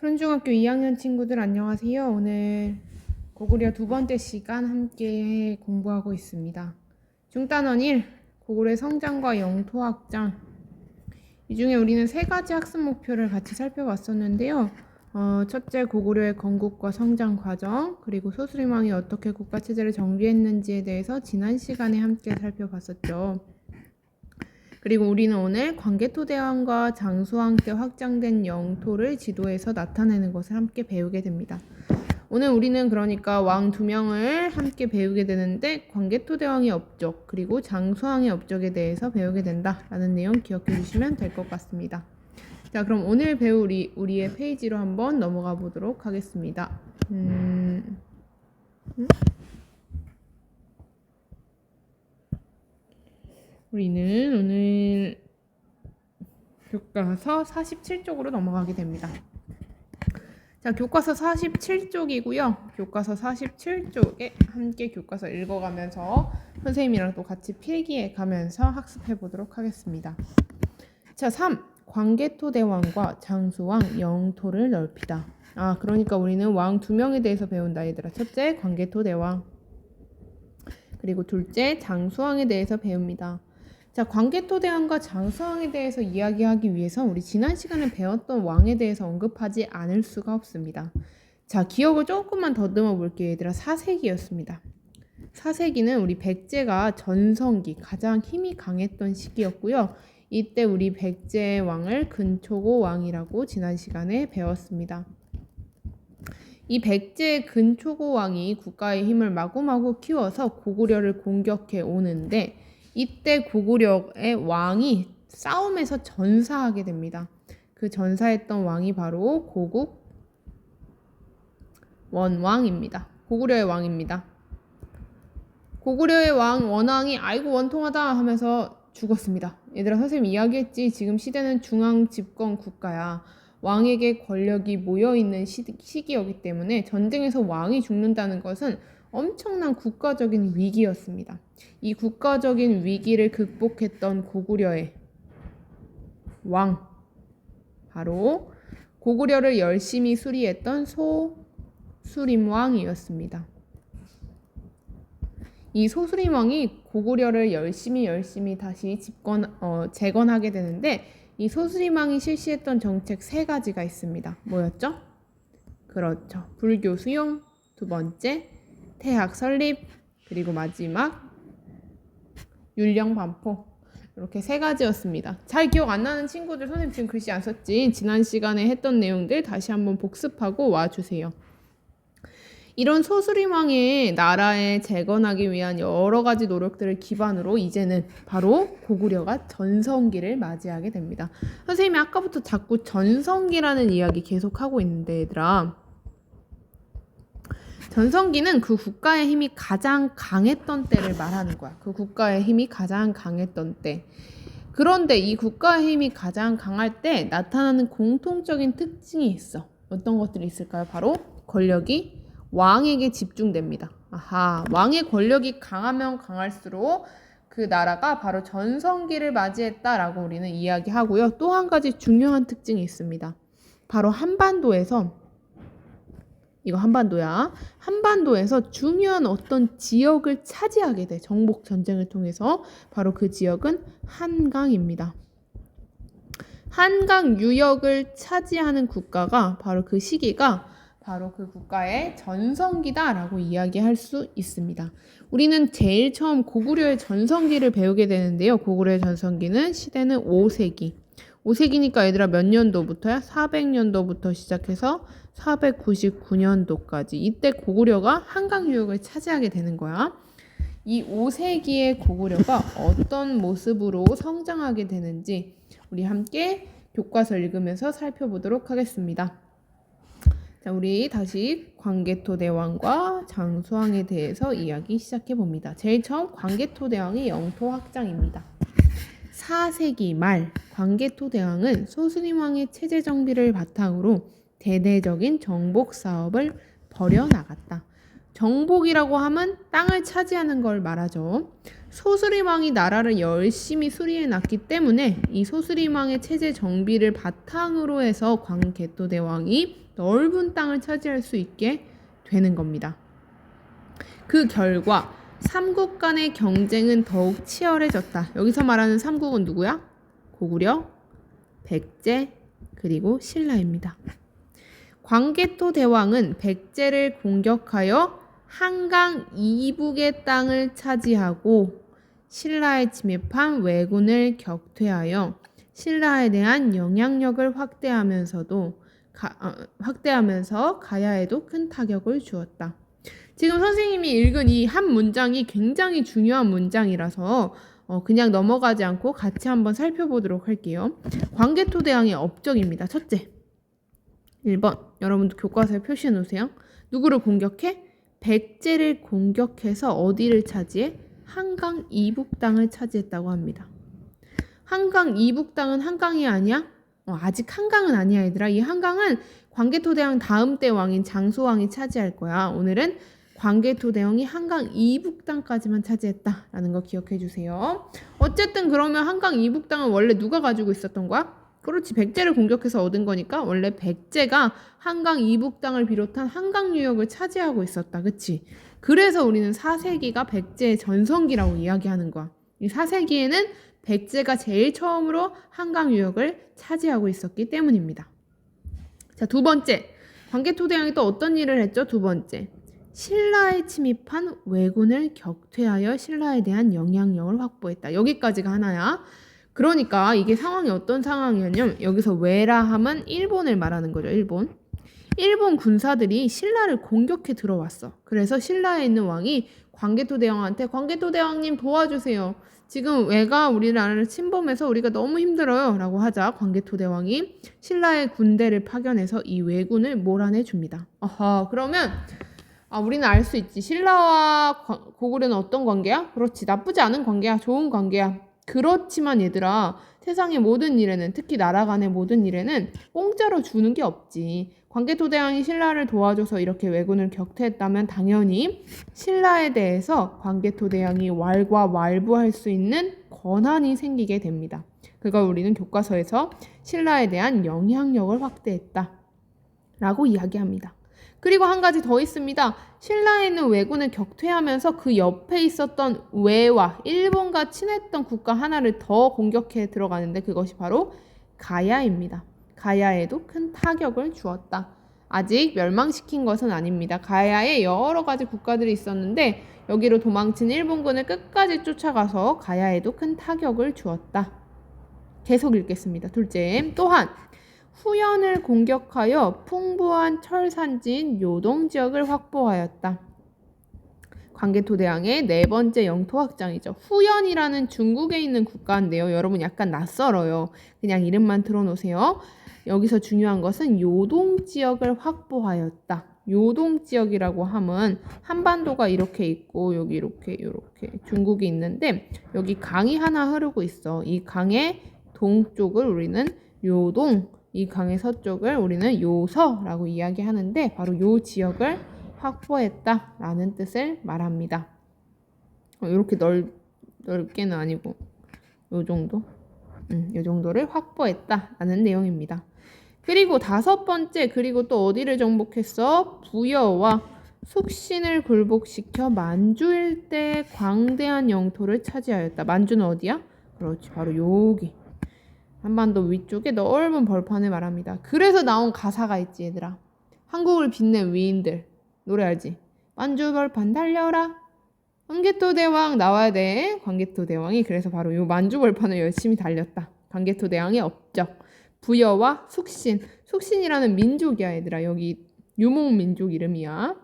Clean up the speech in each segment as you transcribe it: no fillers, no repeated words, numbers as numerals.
푸른중학교 2학년 친구들 안녕하세요. 오늘 고구려 두 번째 시간 함께 공부하고 있습니다. 중단원 1, 고구려의 성장과 영토 확장. 이 중에 우리는 세 가지 학습 목표를 같이 살펴봤었는데요. 첫째, 고구려의 건국과 성장 과정, 그리고 소수림왕이 어떻게 국가체제를 정비했는지에 대해서 지난 시간에 함께 살펴봤었죠. 그리고 우리는 오늘 광개토대왕과 장수왕 때 확장된 영토를 지도에서 나타내는 것을 함께 배우게 됩니다. 오늘 우리는 그러니까 왕 2명을 함께 배우게 되는데 광개토대왕의 업적 그리고 장수왕의 업적에 대해서 배우게 된다라는 내용 기억해 주시면 될 것 같습니다. 자, 그럼 오늘 배울 우리의 페이지로 한번 넘어가 보도록 하겠습니다. 우리는 오늘 교과서 47쪽으로 넘어가게 됩니다. 자, 교과서 47쪽이고요. 교과서 47쪽에 함께 교과서 읽어가면서 선생님이랑 또 같이 필기해 가면서 학습해 보도록 하겠습니다. 자, 3. 광개토대왕과 장수왕 영토를 넓히다. 그러니까 우리는 왕 2명에 대해서 배운다 얘들아. 첫째, 광개토대왕. 그리고 둘째, 장수왕에 대해서 배웁니다. 자, 광개토대왕과 장수왕에 대해서 이야기하기 위해서 우리 지난 시간에 배웠던 왕에 대해서 언급하지 않을 수가 없습니다. 자, 기억을 조금만 더듬어 볼게요, 얘들아. 4세기였습니다. 4세기는 우리 백제가 전성기, 가장 힘이 강했던 시기였고요. 이때 우리 백제 왕을 근초고 왕이라고 지난 시간에 배웠습니다. 이 백제 근초고 왕이 국가의 힘을 마구마구 키워서 고구려를 공격해 오는데 이때 고구려의 왕이 싸움에서 전사하게 됩니다. 그 전사했던 왕이 바로 고국 원왕입니다. 고구려의 왕입니다. 고구려의 원왕이 아이고 원통하다 하면서 죽었습니다. 얘들아, 선생님 이야기했지. 지금 시대는 중앙 집권 국가야. 왕에게 권력이 모여있는 시기였기 때문에 전쟁에서 왕이 죽는다는 것은 엄청난 국가적인 위기였습니다. 이 국가적인 위기를 극복했던 고구려의 왕, 바로 고구려를 열심히 수리했던 소수림왕이었습니다. 이 소수림왕이 고구려를 열심히 다시 재건하게 되는데 이 소수림왕이 실시했던 정책 3가지가 있습니다. 뭐였죠? 그렇죠. 불교 수용, 두 번째 태학 설립, 그리고 마지막 율령 반포. 이렇게 3가지였습니다. 잘 기억 안 나는 친구들, 선생님 지금 글씨 안 썼지? 지난 시간에 했던 내용들 다시 한번 복습하고 와주세요. 이런 소수림왕의 나라에 재건하기 위한 여러 가지 노력들을 기반으로 이제는 바로 고구려가 전성기를 맞이하게 됩니다. 선생님이 아까부터 자꾸 전성기라는 이야기 계속하고 있는데 얘들아, 전성기는 그 국가의 힘이 가장 강했던 때를 말하는 거야. 그 국가의 힘이 가장 강했던 때. 그런데 이 국가의 힘이 가장 강할 때 나타나는 공통적인 특징이 있어. 어떤 것들이 있을까요? 바로 권력이 왕에게 집중됩니다. 왕의 권력이 강하면 강할수록 그 나라가 바로 전성기를 맞이했다라고 우리는 이야기하고요. 또 한 가지 중요한 특징이 있습니다. 바로 한반도에서, 이거 한반도야. 한반도에서 중요한 어떤 지역을 차지하게 돼. 정복 전쟁을 통해서. 바로 그 지역은 한강입니다. 한강 유역을 차지하는 국가가 바로 그 시기가 바로 그 국가의 전성기다라고 이야기할 수 있습니다. 우리는 제일 처음 고구려의 전성기를 배우게 되는데요. 고구려의 전성기는 시대는 5세기. 5세기니까 얘들아 몇 년도부터야? 400년도부터 시작해서 499년도까지. 이때 고구려가 한강 유역을 차지하게 되는 거야. 이 5세기의 고구려가 어떤 모습으로 성장하게 되는지 우리 함께 교과서 읽으면서 살펴보도록 하겠습니다. 자, 우리 다시 광개토대왕과 장수왕에 대해서 이야기 시작해 봅니다. 제일 처음 광개토대왕의 영토 확장입니다. 4세기 말 광개토대왕은 소수림왕의 체제 정비를 바탕으로 대대적인 정복 사업을 벌여나갔다. 정복이라고 하면 땅을 차지하는 걸 말하죠. 소스리왕이 나라를 열심히 수리해 놨기 때문에 이 소스리왕의 체제 정비를 바탕으로 해서 광개토대왕이 넓은 땅을 차지할 수 있게 되는 겁니다. 그 결과 삼국 간의 경쟁은 더욱 치열해졌다. 여기서 말하는 삼국은 누구야? 고구려, 백제, 그리고 신라입니다. 광개토대왕은 백제를 공격하여 한강 이북의 땅을 차지하고 신라에 침입한 왜군을 격퇴하여 신라에 대한 영향력을 확대하면서 가야에도 큰 타격을 주었다. 지금 선생님이 읽은 이 한 문장이 굉장히 중요한 문장이라서 그냥 넘어가지 않고 같이 한번 살펴보도록 할게요. 광개토대왕의 업적입니다. 첫째, 1번 여러분도 교과서에 표시해 놓으세요. 누구를 공격해? 백제를 공격해서 어디를 차지해? 한강 이북 땅을 차지했다고 합니다. 한강 이북 땅은 한강이 아니야? 아직 한강은 아니야 얘들아. 이 한강은 광개토대왕 다음 때 왕인 장소왕이 차지할 거야. 오늘은 광개토대왕이 한강 이북 땅까지만 차지했다라는 거 기억해 주세요. 어쨌든 그러면 한강 이북 땅은 원래 누가 가지고 있었던 거야? 그렇지, 백제를 공격해서 얻은 거니까 원래 백제가 한강 이북 땅을 비롯한 한강 유역을 차지하고 있었다. 그치? 그래서 우리는 4세기가 백제의 전성기라고 이야기하는 거야. 이 4세기에는 백제가 제일 처음으로 한강 유역을 차지하고 있었기 때문입니다. 자, 두 번째. 광개토대왕이 또 어떤 일을 했죠? 두 번째. 신라에 침입한 왜군을 격퇴하여 신라에 대한 영향력을 확보했다. 여기까지가 하나야. 그러니까 이게 상황이 어떤 상황이었냐면 여기서 왜라 하면 일본을 말하는 거죠. 일본 군사들이 신라를 공격해 들어왔어. 그래서 신라에 있는 왕이 광개토대왕한테 광개토대왕님 도와주세요. 지금 왜가 우리나라를 침범해서 우리가 너무 힘들어요 라고 하자 광개토대왕이 신라의 군대를 파견해서 이 왜군을 몰아내 줍니다. 그러면 우리는 알 수 있지. 신라와 고구려는 어떤 관계야? 그렇지, 나쁘지 않은 관계야. 좋은 관계야. 그렇지만 얘들아, 세상의 모든 일에는, 특히 나라 간의 모든 일에는 공짜로 주는 게 없지. 광개토대왕이 신라를 도와줘서 이렇게 왜군을 격퇴했다면 당연히 신라에 대해서 광개토대왕이 왈가왈부할 수 있는 권한이 생기게 됩니다. 그걸 우리는 교과서에서 신라에 대한 영향력을 확대했다 라고 이야기합니다. 그리고 한 가지 더 있습니다. 신라에 있는 왜군을 격퇴하면서 그 옆에 있었던 왜와 일본과 친했던 국가 하나를 더 공격해 들어가는데 그것이 바로 가야입니다. 가야에도 큰 타격을 주었다. 아직 멸망시킨 것은 아닙니다. 가야에 여러 가지 국가들이 있었는데 여기로 도망친 일본군을 끝까지 쫓아가서 가야에도 큰 타격을 주었다. 계속 읽겠습니다. 둘째, 또한 후연을 공격하여 풍부한 철산지인 요동 지역을 확보하였다. 광개토대왕의 네 번째 영토 확장이죠. 후연이라는 중국에 있는 국가인데요. 여러분 약간 낯설어요. 그냥 이름만 들어놓으세요. 여기서 중요한 것은 요동 지역을 확보하였다. 요동 지역이라고 하면 한반도가 이렇게 있고 여기 이렇게 중국이 있는데 여기 강이 하나 흐르고 있어. 이 강의 동쪽을 우리는 요동, 이 강의 서쪽을 우리는 요서라고 이야기하는데 바로 요 지역을 확보했다라는 뜻을 말합니다. 이렇게 넓게는 아니고 요 정도? 요 정도를 확보했다라는 내용입니다. 그리고 다섯 번째, 그리고 또 어디를 정복했어? 부여와 숙신을 굴복시켜 만주 일대의 광대한 영토를 차지하였다. 만주는 어디야? 그렇지, 바로 여기. 한반도 위쪽에 넓은 벌판을 말합니다. 그래서 나온 가사가 있지 얘들아. 한국을 빛낸 위인들 노래 알지? 만주 벌판 달려라. 광개토대왕 나와야 돼. 광개토대왕이 그래서 바로 요 만주 벌판을 열심히 달렸다. 광개토대왕의 업적. 부여와 숙신. 숙신이라는 민족이야 얘들아. 여기 유목민족 이름이야.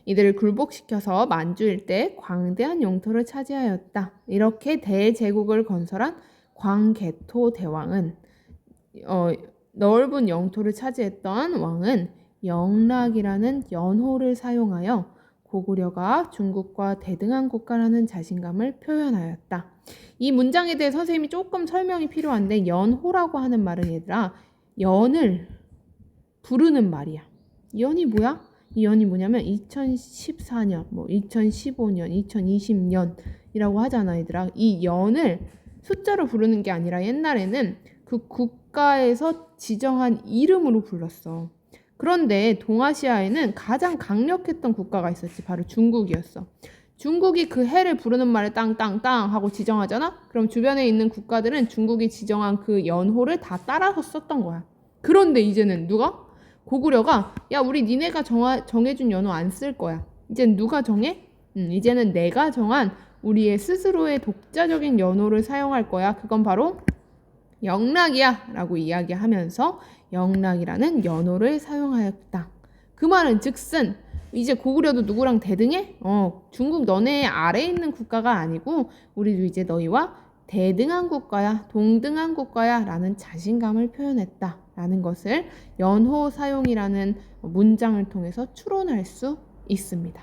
이들을 굴복시켜서 만주 일대 광대한 영토를 차지하였다. 이렇게 대제국을 건설한 광개토대왕은 넓은 영토를 차지했던 왕은 영락이라는 연호를 사용하여 고구려가 중국과 대등한 국가라는 자신감을 표현하였다. 이 문장에 대해 선생님이 조금 설명이 필요한데 연호라고 하는 말은 얘들아 연을 부르는 말이야. 연이 뭐야? 이 연이 뭐냐면 2014년, 뭐 2015년, 2020년이라고 하잖아, 얘들아. 이 연을 숫자로 부르는 게 아니라 옛날에는 그 국가에서 지정한 이름으로 불렀어. 그런데 동아시아에는 가장 강력했던 국가가 있었지. 바로 중국이었어. 중국이 그 해를 부르는 말을 땅땅땅 하고 지정하잖아? 그럼 주변에 있는 국가들은 중국이 지정한 그 연호를 다 따라서 썼던 거야. 그런데 이제는 누가? 고구려가 야, 우리 니네가 정해준 연호 안 쓸 거야. 이젠 누가 정해? 이제는 내가 정한 우리의 스스로의 독자적인 연호를 사용할 거야. 그건 바로 영락이야 라고 이야기하면서 영락이라는 연호를 사용하였다. 그 말은 즉슨 이제 고구려도 누구랑 대등해? 중국 너네 아래에 있는 국가가 아니고 우리도 이제 너희와 대등한 국가야, 동등한 국가야 라는 자신감을 표현했다 라는 것을 연호 사용이라는 문장을 통해서 추론할 수 있습니다.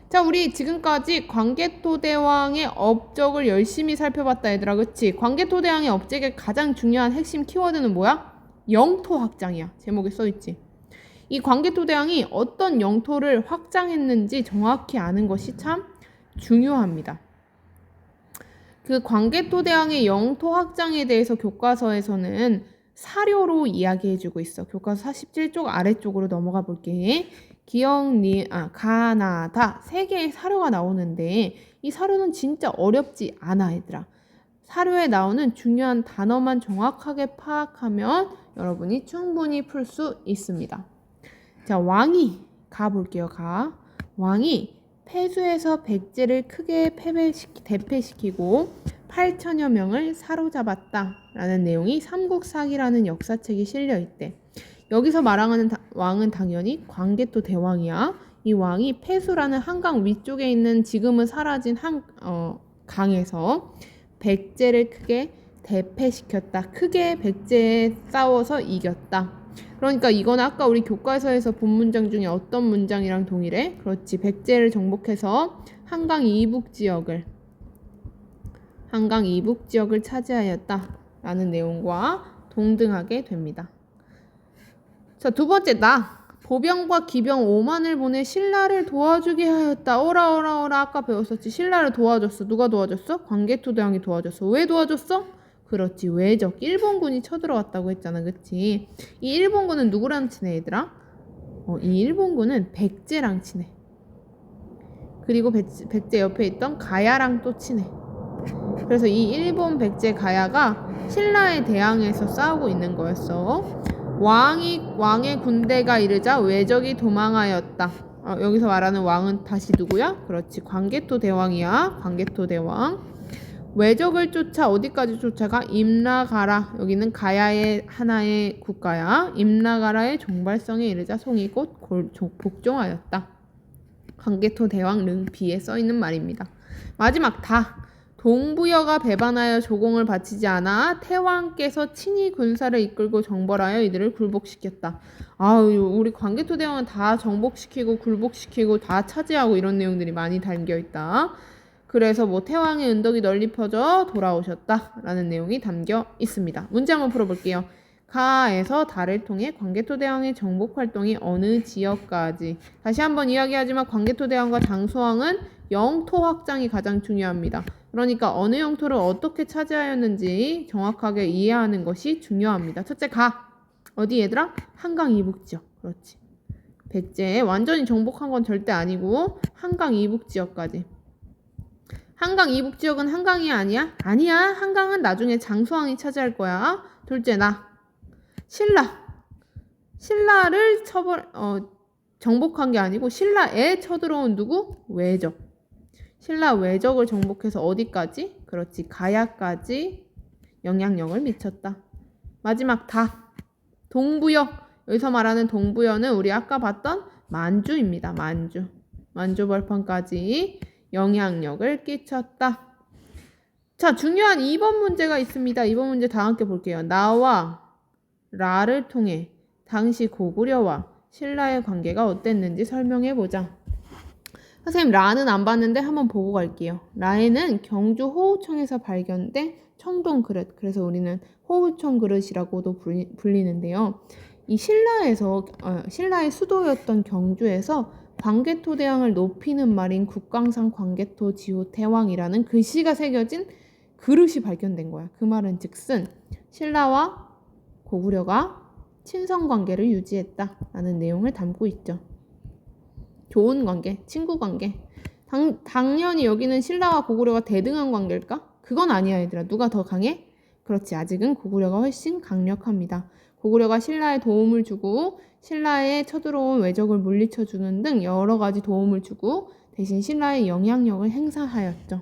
자, 우리 지금까지 광개토대왕의 업적을 열심히 살펴봤다, 얘들아. 그치? 광개토대왕의 업적의 가장 중요한 핵심 키워드는 뭐야? 영토 확장이야. 제목에 써있지. 이 광개토대왕이 어떤 영토를 확장했는지 정확히 아는 것이 참 중요합니다. 그 광개토대왕의 영토 확장에 대해서 교과서에서는 사료로 이야기해주고 있어. 교과서 47쪽 아래쪽으로 넘어가 볼게. 가나다 세 개의 사료가 나오는데 이 사료는 진짜 어렵지 않아, 얘들아. 사료에 나오는 중요한 단어만 정확하게 파악하면 여러분이 충분히 풀 수 있습니다. 자, 왕이 가볼게요. 왕이 패수해서 백제를 크게 대패시키고 8천여 명을 사로잡았다 라는 내용이 삼국사기라는 역사책이 실려있대. 여기서 말하는 왕은 당연히 광개토 대왕이야. 이 왕이 패수라는 한강 위쪽에 있는 지금은 사라진 강에서 백제를 크게 대패시켰다. 크게 백제에 싸워서 이겼다. 그러니까 이건 아까 우리 교과서에서 본 문장 중에 어떤 문장이랑 동일해? 그렇지. 백제를 정복해서 한강 이북 지역을 차지하였다 라는 내용과 동등하게 됩니다. 자, 두 번째, 보병과 기병 5만을 보내 신라를 도와주게 하였다. 오라 아까 배웠었지. 신라를 도와줬어. 누가 도와줬어? 광개토대왕이 도와줬어. 왜 도와줬어? 그렇지, 외적 일본군이 쳐들어왔다고 했잖아. 그치? 이 일본군은 누구랑 친해, 얘들아? 이 일본군은 백제랑 친해. 그리고 백제 옆에 있던 가야랑 또 친해. 그래서 이 일본 백제 가야가 신라에 대항해서 싸우고 있는 거였어. 왕의 군대가 이르자 외적이 도망하였다. 여기서 말하는 왕은 다시 누구야? 그렇지, 광개토 대왕이야. 광개토 대왕. 외적을 쫓아 어디까지 쫓아가? 임나가라. 여기는 가야의 하나의 국가야. 임나가라의 종발성에 이르자 송이 곧 복종하였다. 광개토 대왕 릉피에 써있는 말입니다. 마지막 동부여가 배반하여 조공을 바치지 않아 태왕께서 친히 군사를 이끌고 정벌하여 이들을 굴복시켰다. 우리 광개토 대왕은 다 정복시키고 굴복시키고 다 차지하고 이런 내용들이 많이 담겨있다. 그래서 태왕의 은덕이 널리 퍼져 돌아오셨다 라는 내용이 담겨 있습니다. 문제 한번 풀어볼게요. 가에서 다를 통해 광개토 대왕의 정복 활동이 어느 지역까지. 다시 한번 이야기하지만 광개토 대왕과 장수왕은 영토 확장이 가장 중요합니다. 그러니까 어느 영토를 어떻게 차지하였는지 정확하게 이해하는 것이 중요합니다. 첫째, 어디 얘들아? 한강 이북 지역. 그렇지. 백제 완전히 정복한 건 절대 아니고 한강 이북 지역까지. 한강 이북 지역은 한강이 아니야? 아니야. 한강은 나중에 장수왕이 차지할 거야. 둘째, 신라를 정복한 게 아니고 신라에 쳐들어온 누구? 외적. 신라 외적을 정복해서 어디까지? 그렇지, 가야까지 영향력을 미쳤다. 마지막 동부여. 여기서 말하는 동부여는 우리 아까 봤던 만주입니다. 만주 벌판까지 영향력을 끼쳤다. 자, 중요한 2번 문제가 있습니다. 2번 문제 다 함께 볼게요. 나와 라를 통해 당시 고구려와 신라의 관계가 어땠는지 설명해보자. 선생님, 라는 안 봤는데 한번 보고 갈게요. 라에는 경주 호우청에서 발견된 청동 그릇, 그래서 우리는 호우청 그릇이라고도 불리는데요. 이 신라의 수도였던 경주에서 광개토 대왕을 높이는 말인 국광산 광개토 지호 대왕이라는 글씨가 새겨진 그릇이 발견된 거야. 그 말은 즉슨 신라와 고구려가 친선 관계를 유지했다라는 내용을 담고 있죠. 좋은 관계, 친구 관계. 당연히 여기는 신라와 고구려가 대등한 관계일까? 그건 아니야, 얘들아. 누가 더 강해? 그렇지. 아직은 고구려가 훨씬 강력합니다. 고구려가 신라에 도움을 주고 신라에 쳐들어온 외적을 물리쳐주는 등 여러 가지 도움을 주고 대신 신라의 영향력을 행사하였죠.